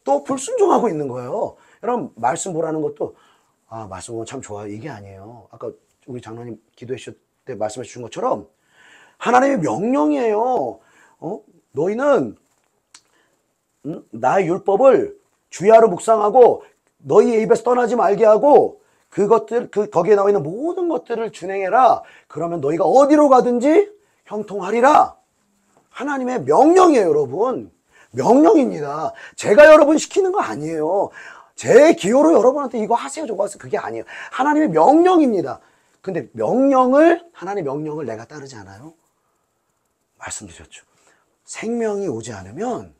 또 불순종하고 있는 거예요. 여러분 말씀 보라는 것도 말씀 보면 참 좋아요. 이게 아니에요. 아까 우리 장로님 기도해 주실 때 말씀해 주신 것처럼 하나님의 명령이에요. 너희는 나의 율법을 주야로 묵상하고 너희의 입에서 떠나지 말게 하고 그것들 거기에 나와 있는 모든 것들을 준행해라. 그러면 너희가 어디로 가든지 형통하리라. 하나님의 명령이에요, 여러분. 명령입니다. 제가 여러분 시키는 거 아니에요. 제 기호로 여러분한테 이거 하세요, 저거 하세요. 그게 아니에요. 하나님의 명령입니다. 근데 하나님의 명령을 내가 따르지 않아요? 말씀드렸죠. 생명이 오지 않으면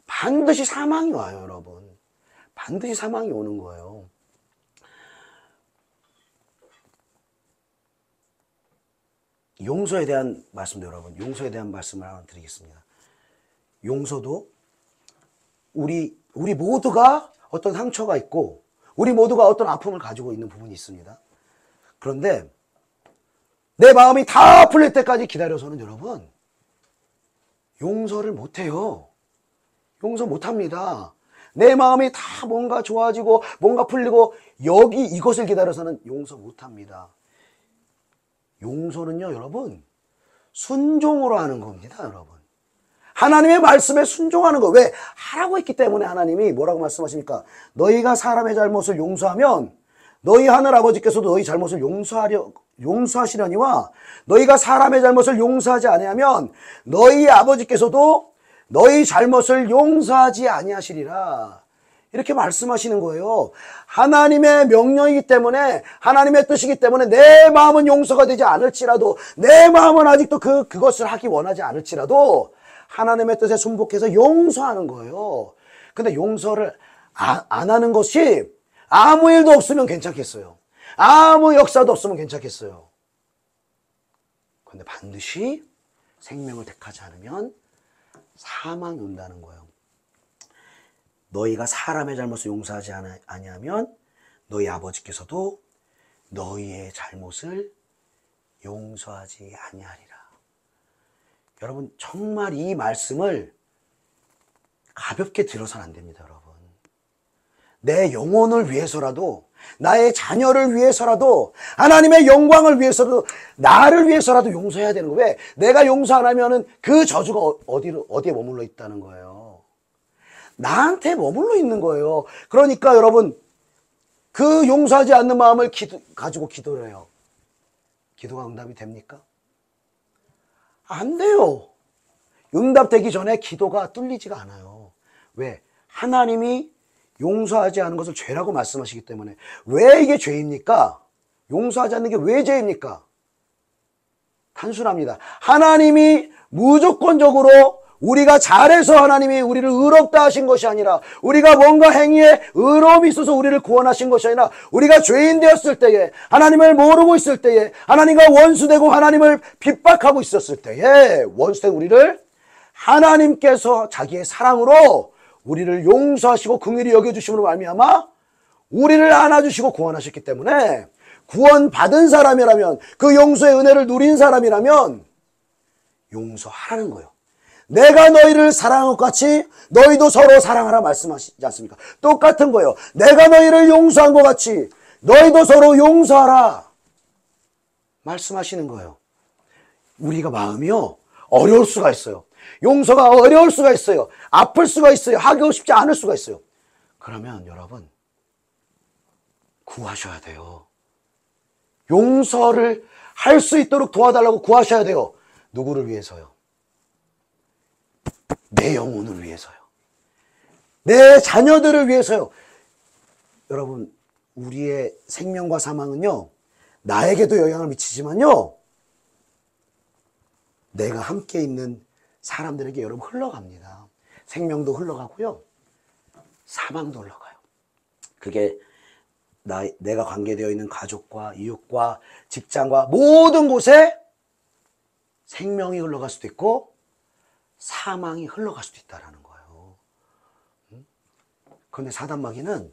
반드시 사망이 와요, 여러분. 반드시 사망이 오는 거예요. 용서에 대한 말씀도 여러분, 용서에 대한 말씀을 하나 드리겠습니다. 용서도 우리 모두가 어떤 상처가 있고 우리 모두가 어떤 아픔을 가지고 있는 부분이 있습니다. 그런데 내 마음이 다 풀릴 때까지 기다려서는 여러분 용서를 못해요. 용서 못합니다. 내 마음이 다 뭔가 좋아지고 뭔가 풀리고 이것을 기다려서는 용서 못합니다. 용서는요, 여러분, 순종으로 하는 겁니다, 여러분. 하나님의 말씀에 순종하는 거. 왜? 하라고 했기 때문에 하나님이 뭐라고 말씀하십니까? 너희가 사람의 잘못을 용서하면 너희 하늘 아버지께서도 너희 잘못을 용서하시려니와 너희가 사람의 잘못을 용서하지 아니하면 너희 아버지께서도 너희 잘못을 용서하지 아니하시리라. 이렇게 말씀하시는 거예요. 하나님의 명령이기 때문에 하나님의 뜻이기 때문에 내 마음은 용서가 되지 않을지라도 내 마음은 아직도 그것을 하기 원하지 않을지라도 하나님의 뜻에 순복해서 용서하는 거예요. 근데 용서를 안 하는 것이 아무 일도 없으면 괜찮겠어요. 아무 역사도 없으면 괜찮겠어요. 그런데 반드시 생명을 택하지 않으면 사망이 온다는 거예요. 너희가 사람의 잘못을 용서하지 아니하면 너희 아버지께서도 너희의 잘못을 용서하지 아니하리라. 여러분, 정말 이 말씀을 가볍게 들어서는 안 됩니다, 여러분. 내 영혼을 위해서라도, 나의 자녀를 위해서라도, 하나님의 영광을 위해서라도, 나를 위해서라도 용서해야 되는 거예요. 왜? 내가 용서 안 하면은 그 저주가 어디에 머물러 있다는 거예요. 나한테 머물러 있는 거예요. 그러니까 여러분, 그 용서하지 않는 마음을 가지고 기도를 해요. 기도가 응답이 됩니까? 안 돼요. 응답되기 전에 기도가 뚫리지가 않아요. 왜? 하나님이 용서하지 않은 것을 죄라고 말씀하시기 때문에. 왜 이게 죄입니까? 용서하지 않는 게 왜 죄입니까? 단순합니다. 하나님이 무조건적으로 우리가 잘해서 하나님이 우리를 의롭다 하신 것이 아니라, 우리가 뭔가 행위에 의로움이 있어서 우리를 구원하신 것이 아니라, 우리가 죄인 되었을 때에, 하나님을 모르고 있을 때에, 하나님과 원수되고 하나님을 핍박하고 있었을 때에, 원수된 우리를 하나님께서 자기의 사랑으로 우리를 용서하시고 긍휼히 여겨주심으로 말미암아 우리를 안아주시고 구원하셨기 때문에, 구원받은 사람이라면, 그 용서의 은혜를 누린 사람이라면 용서하라는 거예요. 내가 너희를 사랑한 것 같이 너희도 서로 사랑하라 말씀하시지 않습니까? 똑같은 거예요. 내가 너희를 용서한 것 같이 너희도 서로 용서하라 말씀하시는 거예요. 우리가 마음이요, 어려울 수가 있어요. 용서가 어려울 수가 있어요. 아플 수가 있어요. 하기 쉽지 않을 수가 있어요. 그러면 여러분, 구하셔야 돼요. 용서를 할 수 있도록 도와달라고 구하셔야 돼요. 누구를 위해서요? 내 영혼을 위해서요. 내 자녀들을 위해서요. 여러분, 우리의 생명과 사망은요, 나에게도 영향을 미치지만요, 내가 함께 있는 사람들에게 여러분 흘러갑니다. 생명도 흘러가고요, 사망도 흘러가요. 그게 내가 관계되어 있는 가족과 이웃과 직장과 모든 곳에 생명이 흘러갈 수도 있고 사망이 흘러갈 수도 있다는 거예요. 그런데 사단마귀는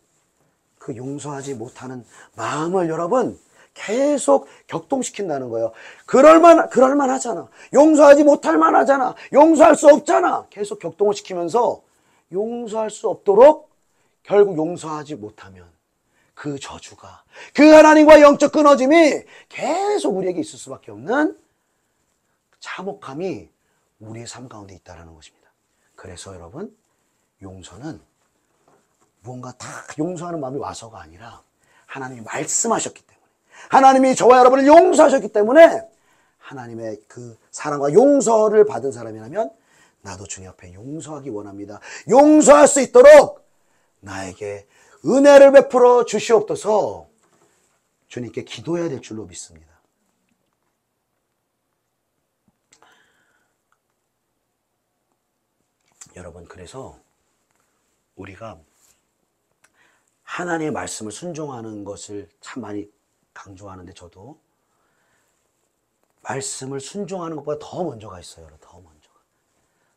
그 용서하지 못하는 마음을 여러분 계속 격동시킨다는 거예요. 그럴만 하잖아. 용서하지 못할 만하잖아. 용서할 수 없잖아. 계속 격동을 시키면서 용서할 수 없도록 결국 용서하지 못하면 그 저주가, 그 하나님과 영적 끊어짐이 계속 우리에게 있을 수밖에 없는 참혹함이 우리의 삶 가운데 있다는 것입니다. 그래서 여러분, 용서는 무언가 다 용서하는 마음이 와서가 아니라 하나님이 말씀하셨기 때문에, 하나님이 저와 여러분을 용서하셨기 때문에 하나님의 그 사랑과 용서를 받은 사람이라면 나도 주님 앞에 용서하기 원합니다. 용서할 수 있도록 나에게 은혜를 베풀어 주시옵소서 주님께 기도해야 될 줄로 믿습니다. 여러분, 그래서 우리가 하나님의 말씀을 순종하는 것을 참 많이 강조하는데, 저도 말씀을 순종하는 것보다 더 먼저가 있어요. 더 먼저가.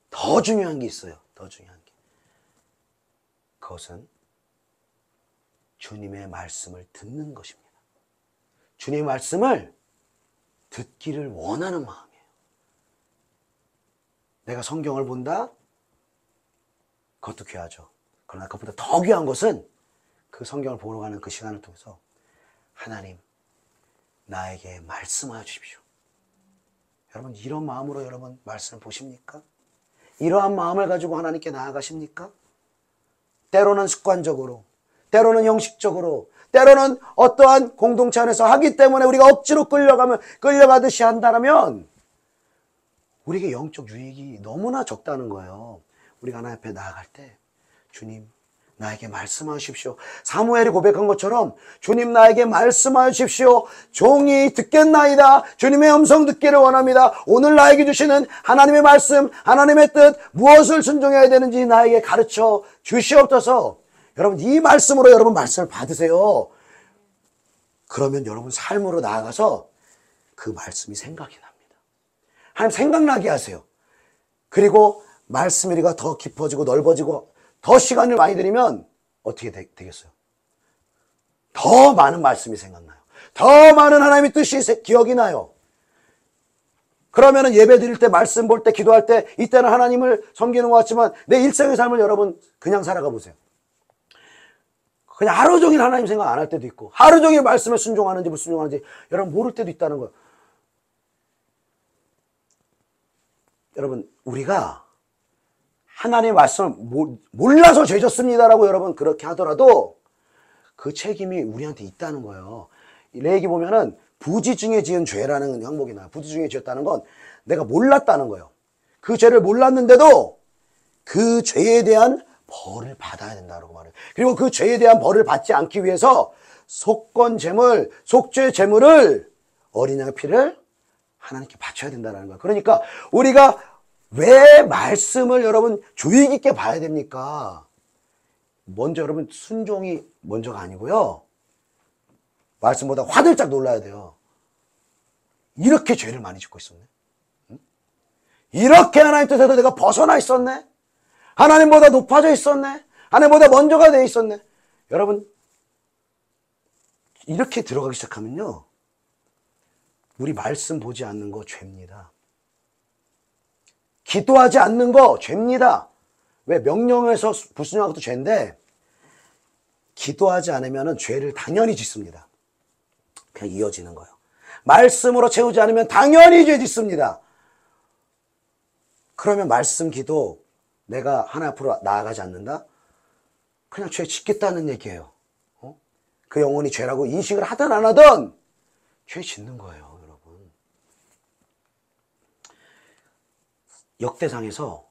더 중요한 게 있어요. 더 중요한 게. 그것은 주님의 말씀을 듣는 것입니다. 주님의 말씀을 듣기를 원하는 마음이에요. 내가 성경을 본다? 그것도 귀하죠. 그러나 그것보다 더 귀한 것은 그 성경을 보러 가는 그 시간을 통해서 하나님, 나에게 말씀하여 주십시오. 여러분, 이런 마음으로 여러분 말씀을 보십니까? 이러한 마음을 가지고 하나님께 나아가십니까? 때로는 습관적으로, 때로는 형식적으로, 때로는 어떠한 공동체 안에서 하기 때문에 우리가 억지로 끌려가듯이 한다면 우리에게 영적 유익이 너무나 적다는 거예요. 우리가 하나님 앞에 나아갈 때 주님, 나에게 말씀하십시오. 사무엘이 고백한 것처럼 주님, 나에게 말씀하십시오. 종이 듣겠나이다. 주님의 음성 듣기를 원합니다. 오늘 나에게 주시는 하나님의 말씀, 하나님의 뜻, 무엇을 순종해야 되는지 나에게 가르쳐 주시옵소서. 여러분, 이 말씀으로 여러분 말씀을 받으세요. 그러면 여러분 삶으로 나아가서 그 말씀이 생각이 납니다. 하나님 생각나게 하세요. 그리고 말씀 일이가 더 깊어지고 넓어지고 더 시간을 많이 들이면 어떻게 되겠어요? 더 많은 말씀이 생각나요. 더 많은 하나님의 뜻이 기억이 나요. 그러면은 예배 드릴 때, 말씀 볼 때, 기도할 때, 이때는 하나님을 섬기는 것 같지만 내 일생의 삶을 여러분 그냥 살아가 보세요. 그냥 하루 종일 하나님 생각 안 할 때도 있고, 하루 종일 말씀에 순종하는지 불순종하는지 여러분 모를 때도 있다는 거예요. 여러분, 우리가 하나님의 말씀을 몰라서 죄졌습니다라고 여러분 그렇게 하더라도 그 책임이 우리한테 있다는 거예요. 레위기 보면은 부지 중에 지은 죄라는 항목이 나와요. 부지 중에 지었다는 건 내가 몰랐다는 거예요. 그 죄를 몰랐는데도 그 죄에 대한 벌을 받아야 된다고 말해요. 그리고 그 죄에 대한 벌을 받지 않기 위해서 속건 제물, 속죄 제물을 어린 양의 피를 하나님께 바쳐야 된다는 거예요. 그러니까 우리가 왜 말씀을 여러분 주의 깊게 봐야 됩니까? 먼저 여러분 순종이 먼저가 아니고요. 말씀보다 화들짝 놀라야 돼요. 이렇게 죄를 많이 짓고 있었네. 응? 이렇게 하나님 뜻에서 내가 벗어나 있었네. 하나님보다 높아져 있었네. 하나님보다 먼저가 돼 있었네. 여러분, 이렇게 들어가기 시작하면요, 우리 말씀 보지 않는 거 죄입니다. 기도하지 않는 거 죄입니다. 왜? 명령에서 불순종한 것도 죄인데 기도하지 않으면 죄를 당연히 짓습니다. 그냥 이어지는 거예요. 말씀으로 채우지 않으면 당연히 죄 짓습니다. 그러면 말씀 기도, 내가 하나님 앞으로 나아가지 않는다? 그냥 죄 짓겠다는 얘기예요. 그 영혼이 죄라고 인식을 하든 안 하든 죄 짓는 거예요, 여러분. 역대상에서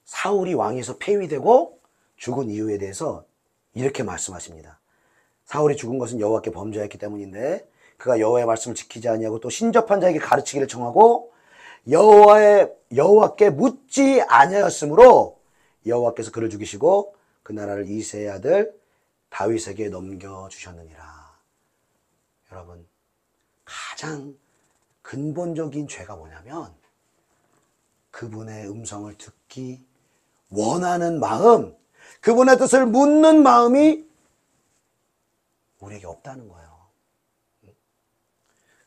사울이 왕에서 폐위되고 죽은 이유에 대해서 이렇게 말씀하십니다. 사울이 죽은 것은 여호와께 범죄했기 때문인데 그가 여호와의 말씀을 지키지 아니하고 또 신접한 자에게 가르치기를 청하고 여호와께 묻지 아니하였으므로 여호와께서 그를 죽이시고 그 나라를 이새의 아들 다윗에게 넘겨주셨느니라. 여러분, 가장 근본적인 죄가 뭐냐면 그분의 음성을 듣기 원하는 마음, 그분의 뜻을 묻는 마음이 우리에게 없다는 거예요.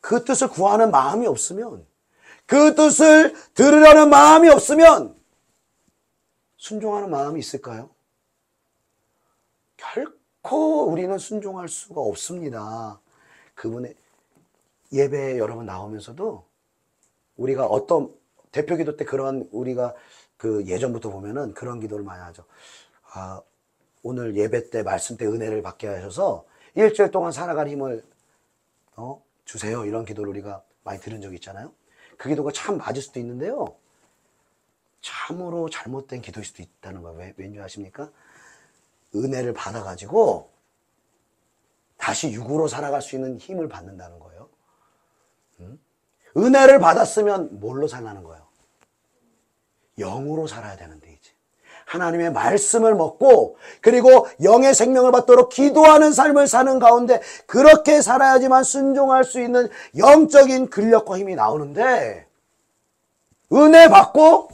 그 뜻을 구하는 마음이 없으면, 그 뜻을 들으려는 마음이 없으면 순종하는 마음이 있을까요? 결코 우리는 순종할 수가 없습니다. 그분의 예배에 여러분 나오면서도 우리가 어떤 대표기도 때 그런 우리가 그 예전부터 보면은 그런 기도를 많이 하죠. 오늘 예배 때 말씀 때 은혜를 받게 하셔서 일주일 동안 살아갈 힘을 주세요. 이런 기도를 우리가 많이 들은 적이 있잖아요. 그 기도가 참 맞을 수도 있는데요. 참으로 잘못된 기도일 수도 있다는 거예요. 왠지 아십니까? 은혜를 받아가지고 다시 육으로 살아갈 수 있는 힘을 받는다는 거예요. 은혜를 받았으면 뭘로 살라는 거예요? 영으로 살아야 되는데 이제 하나님의 말씀을 먹고 그리고 영의 생명을 받도록 기도하는 삶을 사는 가운데 그렇게 살아야지만 순종할 수 있는 영적인 근력과 힘이 나오는데 은혜 받고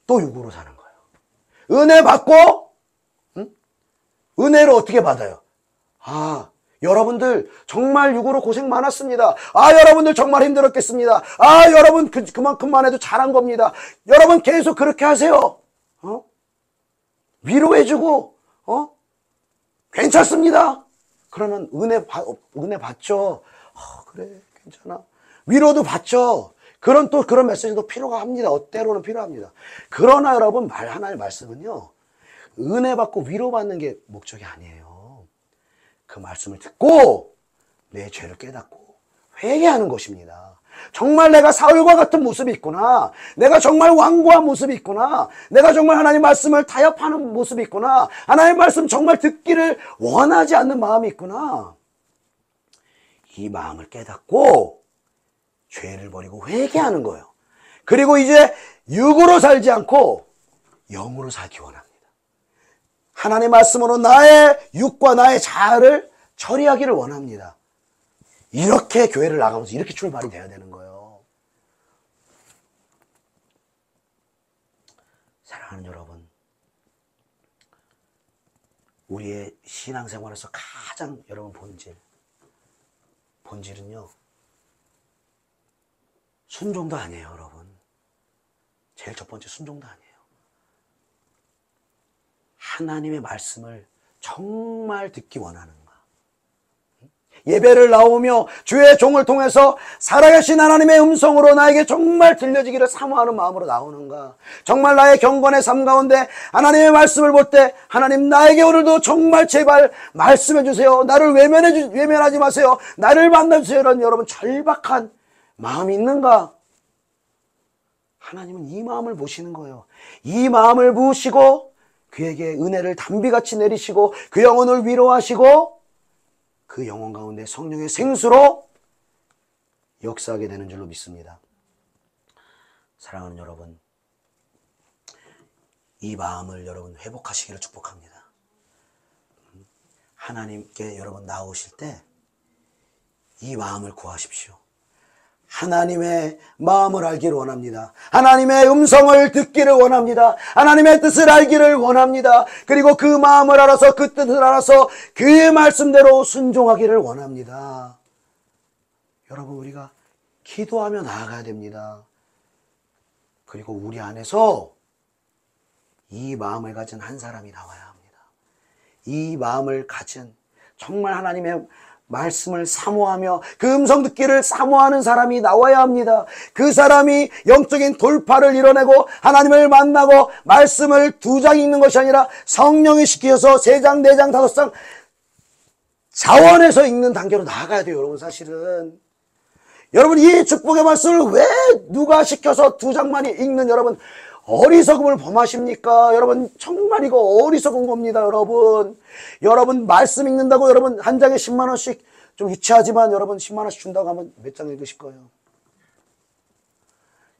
또 육으로 사는 거예요. 은혜 받고 은혜를 어떻게 받아요? 여러분들 정말 육으로 고생 많았습니다. 여러분들 정말 힘들었겠습니다. 여러분 그만큼만 해도 잘한 겁니다. 여러분 계속 그렇게 하세요. 위로해주고 괜찮습니다. 그러면 은혜 받죠. 그래 괜찮아. 위로도 받죠. 그런 메시지도 필요가 합니다. 때로는 필요합니다. 그러나 여러분 하나님의 말씀은요. 은혜 받고 위로받는 게 목적이 아니에요. 그 말씀을 듣고 내 죄를 깨닫고 회개하는 것입니다. 정말 내가 사울과 같은 모습이 있구나. 내가 정말 완고한 모습이 있구나. 내가 정말 하나님 말씀을 타협하는 모습이 있구나. 하나님 말씀 정말 듣기를 원하지 않는 마음이 있구나. 이 마음을 깨닫고 죄를 버리고 회개하는 거예요. 그리고 이제 육으로 살지 않고 영으로 살기 원합니다. 하나님의 말씀으로 나의 육과 나의 자아를 처리하기를 원합니다. 이렇게 교회를 나가면서 이렇게 출발이 돼야 되는 거예요. 사랑하는 여러분, 우리의 신앙생활에서 가장 여러분 본질은요 순종도 아니에요. 여러분 제일 첫 번째 순종도 아니에요. 하나님의 말씀을 정말 듣기 원하는가? 예배를 나오며 주의 종을 통해서 살아계신 하나님의 음성으로 나에게 정말 들려지기를 사모하는 마음으로 나오는가? 정말 나의 경건의 삶 가운데 하나님의 말씀을 볼 때 하나님 나에게 오늘도 정말 제발 말씀해 주세요. 나를 외면하지 마세요. 나를 만나주세요. 이런 여러분 절박한 마음이 있는가? 하나님은 이 마음을 보시는 거예요. 이 마음을 보시고 그에게 은혜를 단비같이 내리시고 그 영혼을 위로하시고 그 영혼 가운데 성령의 생수로 역사하게 되는 줄로 믿습니다. 사랑하는 여러분, 이 마음을 여러분 회복하시기를 축복합니다. 하나님께 여러분 나오실 때 이 마음을 구하십시오. 하나님의 마음을 알기를 원합니다. 하나님의 음성을 듣기를 원합니다. 하나님의 뜻을 알기를 원합니다. 그리고 그 마음을 알아서 그 뜻을 알아서 그의 말씀대로 순종하기를 원합니다. 여러분 우리가 기도하며 나아가야 됩니다. 그리고 우리 안에서 이 마음을 가진 한 사람이 나와야 합니다. 이 마음을 가진 정말 하나님의 말씀을 사모하며 그 음성 듣기를 사모하는 사람이 나와야 합니다. 그 사람이 영적인 돌파를 이뤄내고 하나님을 만나고 말씀을 2장 읽는 것이 아니라 성령이 시키셔서 3장, 4장, 5장 자원해서 읽는 단계로 나아가야 돼요. 여러분 사실은 여러분 이 축복의 말씀을 왜 누가 시켜서 2장만 읽는 여러분 어리석음을 범하십니까? 여러분 정말 이거 어리석은 겁니다. 여러분 말씀 읽는다고 여러분 한 장에 10만 원씩 좀 유치하지만 여러분 10만 원씩 준다고 하면 몇 장 읽으실 거예요?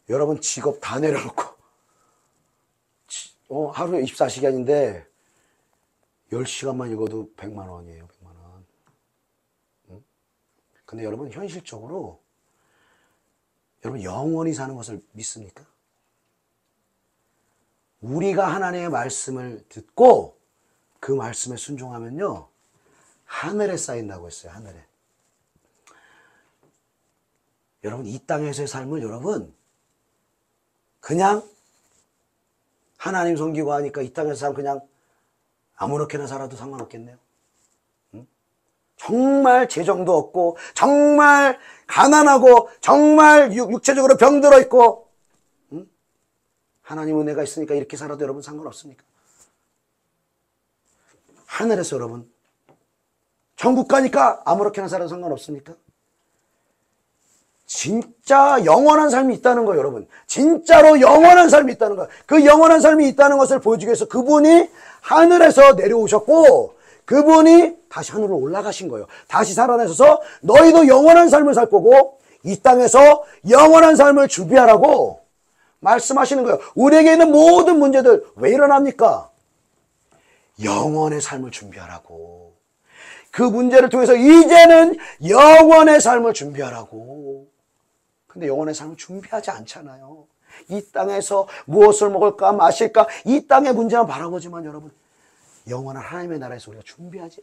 여러분 직업 다 내려놓고 하루에 24시간인데 10시간만 읽어도 100만 원이에요. 100만 원. 응? 근데 여러분 현실적으로 여러분 영원히 사는 것을 믿습니까? 우리가 하나님의 말씀을 듣고 그 말씀에 순종하면요 하늘에 쌓인다고 했어요. 하늘에. 여러분 이 땅에서의 삶을 여러분 그냥 하나님 섬기고 하니까 이 땅에서 삶 그냥 아무렇게나 살아도 상관없겠네요. 응? 정말 재정도 없고 정말 가난하고 정말 육체적으로 병들어 있고 하나님 은혜가 있으니까 이렇게 살아도 여러분 상관없습니까? 하늘에서 여러분, 천국 가니까 아무렇게나 살아도 상관없습니까? 진짜 영원한 삶이 있다는 거예요, 여러분. 진짜로 영원한 삶이 있다는 거예요. 그 영원한 삶이 있다는 것을 보여주기 위해서 그분이 하늘에서 내려오셨고, 그분이 다시 하늘로 올라가신 거예요. 다시 살아나셔서 너희도 영원한 삶을 살 거고, 이 땅에서 영원한 삶을 준비하라고 말씀하시는 거예요. 우리에게 있는 모든 문제들 왜 일어납니까? 영원의 삶을 준비하라고. 그 문제를 통해서 이제는 영원의 삶을 준비하라고. 근데 영원의 삶을 준비하지 않잖아요. 이 땅에서 무엇을 먹을까 마실까 이 땅의 문제만 바라보지만 여러분, 영원한 하나님의 나라에서 우리가 준비하지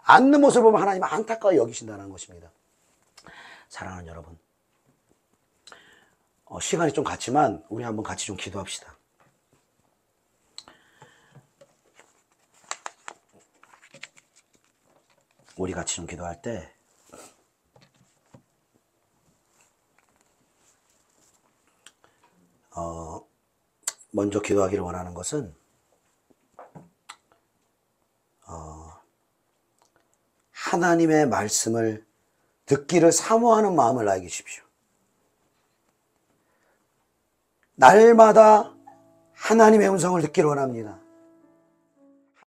않는 모습을 보면 하나님은 안타까워 여기신다는 것입니다. 사랑하는 여러분, 시간이 좀 갔지만 우리 한번 같이 좀 기도합시다. 우리 같이 좀 기도할 때 먼저 기도하기를 원하는 것은 하나님의 말씀을 듣기를 사모하는 마음을 나에게 주십시오. 날마다 하나님의 음성을 듣기를 원합니다.